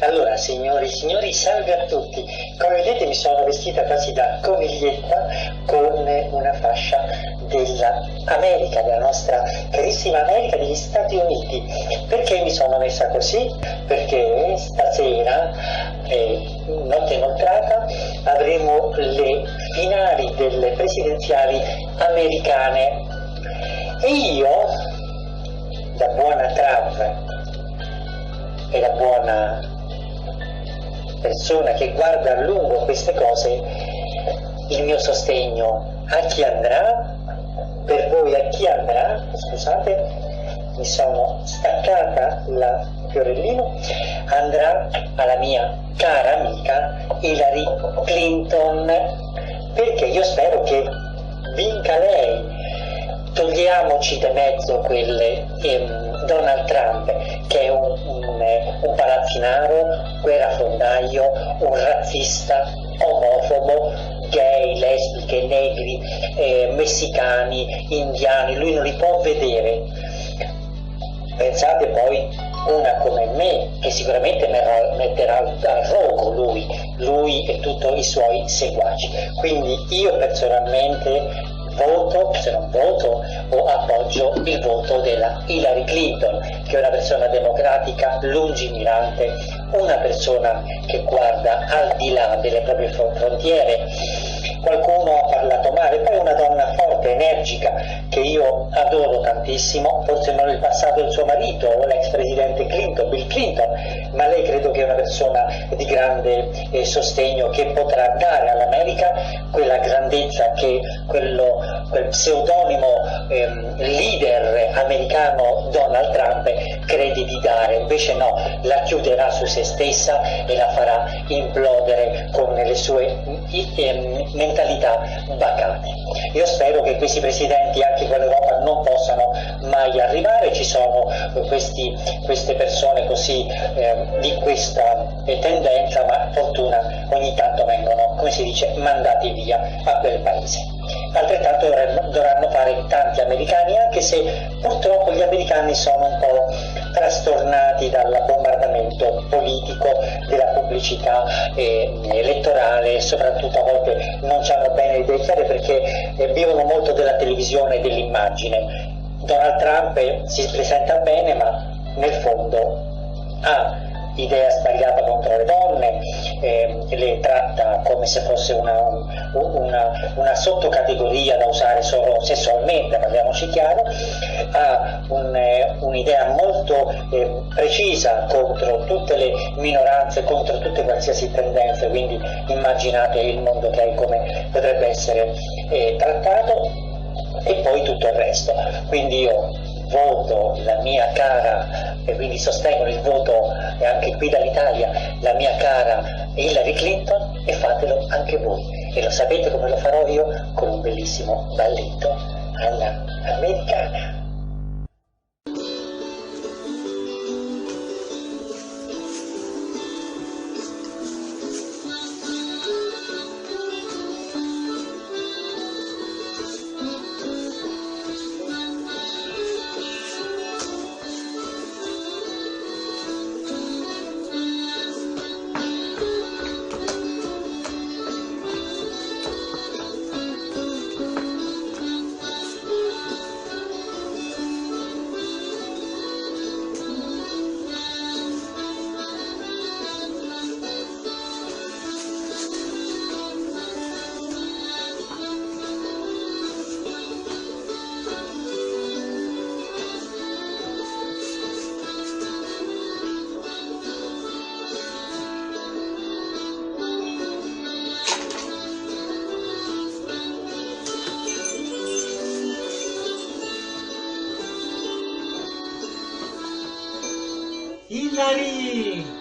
Allora, signori, salve a tutti. Come vedete mi sono vestita quasi da coniglietta con una fascia dell'America, della nostra carissima America, degli Stati Uniti. Perché mi sono messa così? Perché stasera, notte inoltrata, avremo le finali delle presidenziali americane. E io, da buona Trump e da buona persona che guarda a lungo queste cose, il mio sostegno a chi andrà, per voi a chi andrà, scusate, mi sono staccata la fiorellino, andrà alla mia cara amica Hillary Clinton, perché io spero che vinca lei. Togliamoci di mezzo Donald Trump, che è un palazzinaro, guerrafondaio, un razzista, omofobo, gay, lesbiche, negri, messicani, indiani, lui non li può vedere. Pensate poi una come me, che sicuramente metterà al rogo lui e tutti i suoi seguaci. Quindi io personalmente voto, se non voto, o appoggio il voto della Hillary Clinton, che è una persona democratica, lungimirante, una persona che guarda al di là delle proprie frontiere. Qualcuno ha parlato male, poi è una donna forte, energica, che io adoro tantissimo, forse non il passato del suo marito, l'ex presidente Clinton, Bill Clinton, ma lei credo che è una persona di grande sostegno, che potrà dare all'America quella grandezza che quel pseudonimo leader americano Donald Trump crede di dare. Invece no, la chiuderà su se stessa e la farà implodere con le sue mentalità bacate. Io spero che questi presidenti anche con l'Europa non possano mai arrivare. Ci sono queste persone così di questa tendenza, ma fortuna ogni tanto vengono, come si dice, mandati via a quel paese. Altrettanto dovranno fare tanti americani, anche se purtroppo gli americani sono un po' trastornati dal bombardamento politico, della pubblicità elettorale, e soprattutto a volte non hanno bene le idee chiare, perché vivono molto della televisione e dell'immagine. Donald Trump si presenta bene, ma nel fondo ha idea sbagliata contro le donne, le tratta come se fosse una sottocategoria da usare solo sessualmente, parliamoci chiaro, ha un'idea molto precisa contro tutte le minoranze, contro tutte qualsiasi tendenze, quindi immaginate il mondo che come potrebbe essere trattato, e poi tutto il resto. Quindi io voto la mia cara, e quindi sostengo il voto anche qui dall'Italia, la mia cara Hillary Clinton, e fatelo anche voi. E lo sapete come lo farò io? Con un bellissimo balletto alla americana. Hillary!